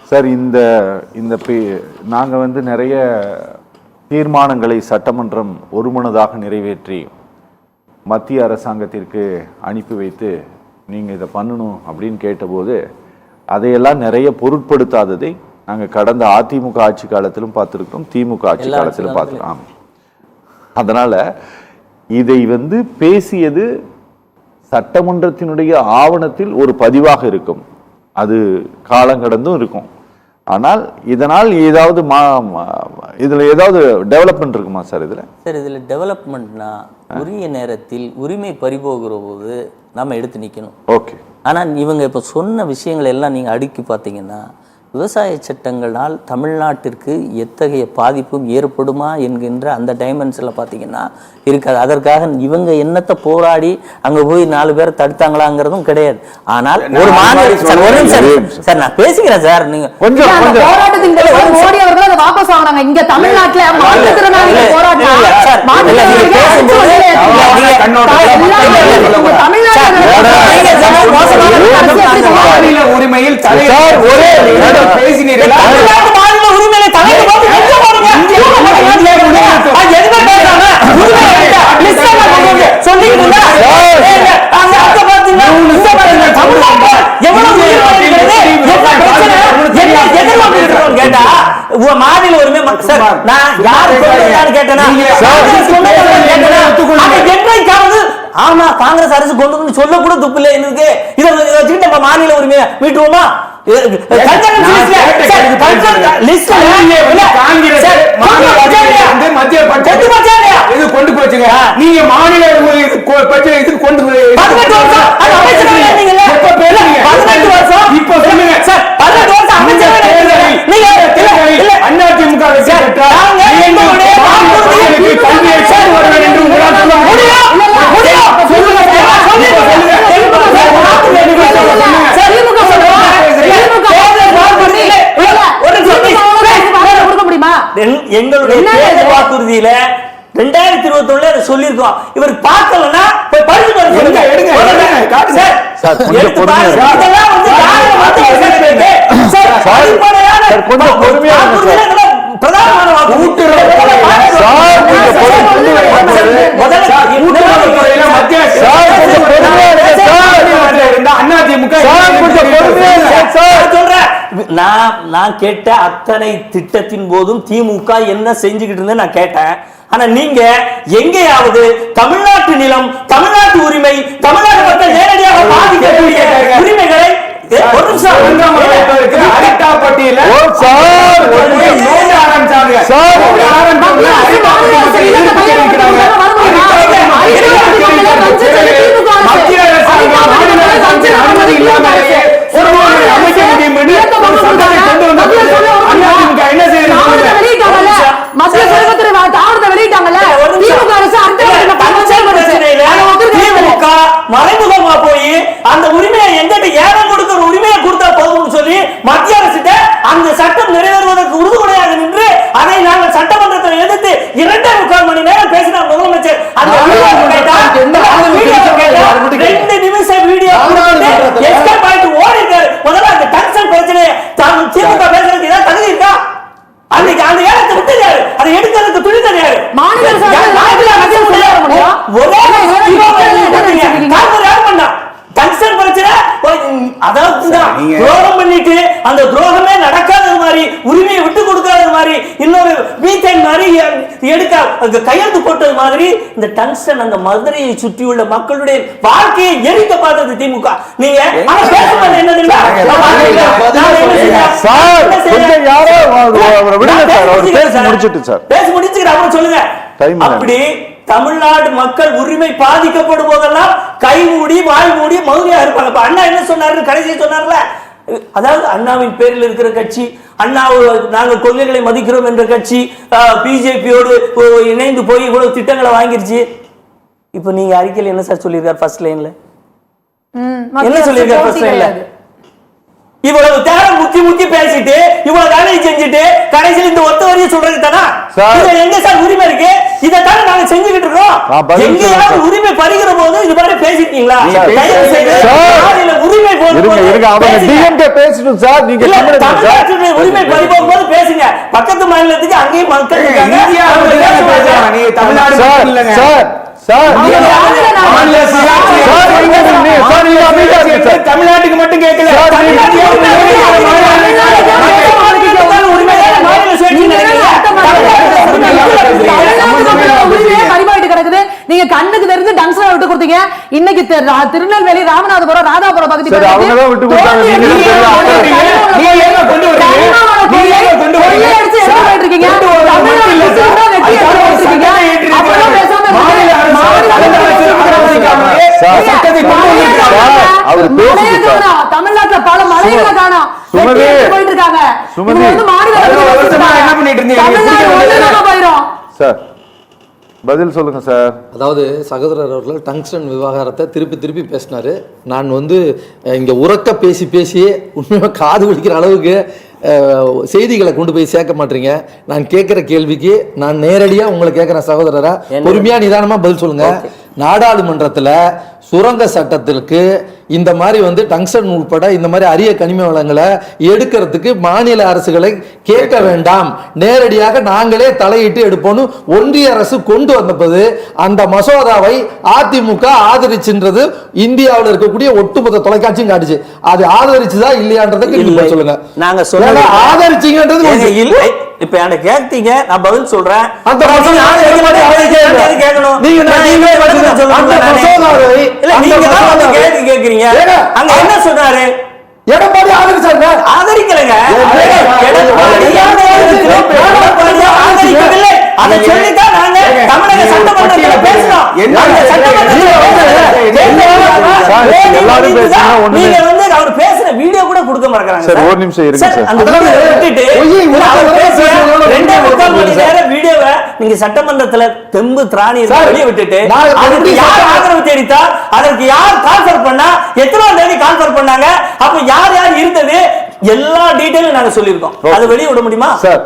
Sir நாங்கள் வந்து நிறைய தீர்மானங்களை சட்டமன்றம் ஒருமனதாக நிறைவேற்றி மத்திய அரசாங்கத்திற்கு அனுப்பி வைத்து நீங்கள் இதை பண்ணணும் அப்படின்னு கேட்டபோது அதையெல்லாம் நிறைய பொருட்படுத்தாததை நாங்கள் கடந்த அதிமுக ஆட்சி காலத்திலும் பார்த்துருக்கோம், திமுக ஆட்சி காலத்திலும் பார்த்துருக்கோம். அதனால் இதை வந்து பேசியது சட்டமன்றத்தினுடைய ஆவணத்தில் ஒரு பதிவாக இருக்கும், அது காலங்கடந்தும் இருக்கும். ஆனால் இதனால் ஏதாவது இதில் ஏதாவது டெவலப்மெண்ட் இருக்குமா சார்? இதில் டெவலப்மெண்ட்னா உரிய நேரத்தில் உரிமை பறிபோகிற போது நம்ம எடுத்து நிற்கணும். ஓகே. ஆனால் இவங்க இப்போ சொன்ன விஷயங்கள் எல்லாம் நீங்கள் அடுக்கி பார்த்தீங்கன்னா விவசாய சட்டங்களால் தமிழ்நாட்டிற்கு எத்தகைய பாதிப்பும் ஏற்படுமா என்கின்ற அந்த டைமென்ஷனில் பார்த்தீங்கன்னா இருக்காது. அதற்காக இவங்க என்னத்தை போராடி அங்கே போய் 4 பேரை தடுத்தாங்களாங்கிறதும் கிடையாது. ஆனால் ஒரு மாநில சார் நான் பேசிக்கிறேன் சார், நீங்க கொஞ்சம் மோடி அவர்கள் அதை வாபஸ் வாங்கினாங்க. இங்க தமிழ்நாட்டுல மாற்றுத்திறனாளிகள் உரிமையில் மாநில உரிமை ஆமா காங்கிரஸ் அரசு கொண்டு வந்து சொல்ல கூட துப்பு இல்லை. எனக்கு இதை வச்சுக்கிட்டு நம்ம மாநில உரிமையை மீட்டுவோமா? கொண்டு போச்சுங்க. நீங்க மாநில கொண்டு எங்களுடைய தேர்தல் வாக்குறுதியில 2021 அதை சொல்லியிருக்கோம். இவர் பார்க்கலன்னா போய் படிச்சு நான் கேட்ட அத்தனை திட்டத்தின் போதும் திமுக என்ன செஞ்சுக்கிட்டு இருந்தேன் நான் கேட்டேன். ஆனா நீங்க எங்கேயாவது தமிழ்நாட்டு நிலம், தமிழ்நாட்டு உரிமை, தமிழ்நாட்டு மக்கள் நேரடியாக பாதிக்கக்கூடிய உரிமைகளை மறைமுகமா போய் அந்த உரிமையை எங்கிட்ட ஏலம் கொடுக்கிற உரிமையை கொடுத்தா போதும்னு சொல்லி மத்திய அரசு அந்த சட்டம் நிறைவேறுவதற்கு உறுதுணையாக நின்று அதை நாங்கள் சட்டமன்றத்தில் எதிர்த்து 2.25 மணி நேரம் பேசினார் முதலமைச்சர். அந்த 2 நிமிஷ வீடியோ எஸ்கேப் ஆயிட்டு ஓடிட்டார். முதல்ல அந்த டங்ஸ்டன் பிரச்சனையை திமுக பேசுறதுக்கு ஏதாவது தகுதி இருக்கா? அன்னைக்கு அந்த ஏலத்தை விட்டுறாரு, அதை எடுக்கிறதுக்கு துணி தனியாரு மாநில துரோகம் பண்ணிட்டு அந்த துரோகமே நடக்காத மாதிரி உரிமையை விட்டு கொடுக்காத மாதிரி இன்னொரு மீத்தேன் மாதிரி எடுக்க கையெழுத்து போட்டது மாதிரி இந்த டங்ஸ்டன் அந்த மதுரையை சுற்றியுள்ள மக்களுடைய வாழ்க்கையை எரிக்க பார்த்தது திமுக. நீங்க பேசுறது என்ன தெரியுமா? பேசி முடிச்சுக்கிற அப்புறம் சொல்லுங்க. அப்படி தமிழ்நாடு மக்கள் உரிமை பாதிக்கப்படும் போதெல்லாம் கை மூடி வாய் மூடி மௌனியா இருப்பாங்க. அண்ணா என்ன சொன்னாரு கடைசியா சொன்னார்ல, அதாவது அண்ணாவின் பேரில் இருக்கிற கட்சி, அண்ணா நாங்கள் கொள்கைகளை மதிக்கிறோம் என்ற கட்சி பிஜேபியோடு இணைந்து போய் இவ்வளவு திட்டங்களை வாங்கிருச்சு. இப்ப நீங்க அறிக்கையில் என்ன சார் சொல்லியிருக்காரு? ஃபர்ஸ்ட் லைன்ல என்ன சொல்லியிருக்காரு? ஃபர்ஸ்ட் லைன்ல இவ்வளவு தேரம் முக்கி பேசிட்டு இவ்வளவு வேலையை செஞ்சுட்டு கடைசியில் இந்த ஒத்த வரியை சொல்றது தானா? எங்க சார் உரிமை இருக்கு? இதைத்தானே நாங்க செஞ்சுக்கிட்டு இருக்கோம். எங்கேயாவது உரிமை பறிக்கிற போது இது மாதிரி பேசிட்டீங்களா? உரிமை இருங்க அவங்க டிஎம்கே பேசணும் சார். நீங்க இல்ல, தமிழ்நாட்டுடைய உரிமை பறிபோகும் போது பேசுங்க. பக்கத்து மாநிலத்துக்கு அங்கேயும் மக்கள் இருக்காங்க. நீ தமிழ்நாடு சார் இல்லங்க சார் சார் தமிழ்நாட்டுக்கு மட்டும் கேட்கல. நீங்க கண்ணுக்கு தெரிஞ்சு டங்ஸ்ல விட்டு கொடுத்தீங்க. இன்னைக்கு திருநெல்வேலி, ராமநாதபுரம், ராதாபுரம் பகுதி தமிழ்நாட்டுல பல மலைகளை காணோம். போயிட்டு இருக்காங்க. சார் பதில் சொல்லுங்க சார். அதாவது சகோதரர் அவர்கள் டங்ஸ்டன் விவகாரத்தை திருப்பி பேசினாரு. நான் இங்க உறக்க பேசியே உண்மையாக காது வலிக்கிற அளவுக்கு செய்திகளை கொண்டு போய் சேர்க்க மாட்டீங்க. நான் கேட்கிற கேள்விக்கு நான் நேரடியாக உங்களை கேட்கிறேன் சகோதரரா, பொறுமையா நிதானமா பதில் சொல்லுங்க. நாடாளுமன்றத்தில் சுரங்க சட்டத்திற்கு இந்த மாதிரி டங்ஸ்டன் உட்பட இந்த மாதிரி அரிய கனிம வளங்களை எடுக்கிறதுக்கு மாநில அரசுகளை கேட்க வேண்டாம், நேரடியாக நாங்களே தலையிட்டு எடுப்போம் ஒன்றிய அரசு கொண்டு வந்தபோது அந்த மசோதாவை அதிமுக ஆதரிச்சுன்றது இந்தியாவில் இருக்கக்கூடிய ஒட்டுமொத்த தொலைக்காட்சியும் காட்டுச்சு. அது ஆதரிச்சுதா இல்லையான்றதுக்கு சொல்லுங்க. நாங்க சொல்ல ஆதரிச்சீங்கன்றது இல்லை. இப்ப என்ன கேட்டீங்க, நான் பதில் சொல்றேன். அந்த கேட்கணும். கேள்வி கேட்கிறீங்க. அங்க என்ன சொன்னாரு? எடப்பாடி ஆதரிச்சாங்க. ஆதரிக்கலங்க. ஆதரிக்கவில்லை. அதை சொல்லித்தான் நாங்க தமிழக சட்டமன்றத்தில் பேசணும். நீங்க அவர் பேசுற வீடியோ கூட கொடுக்க மாட்டேங்கிறாங்க. ஒரு நிமிஷம் இருங்க சார். அந்த ரெண்டே 3/4 மணி நேரம் வீடியோவை நீங்க சட்டமன்றத்துல தெம்பு திராணி வெளியே விட்டுட்டு அதுக்கு யார் ஆதரவு தெரிவித்தா, அதற்கு யார் கால்ஃபர் பண்ணா, எத்தனாம் தேதி கால்ஃபர் பண்ணாங்க, அப்ப யார் யார் இருந்தது, எல்லா டீடைலும் நாங்க சொல்லியிருக்கோம். அதை வெளியே விட முடியுமா சார்?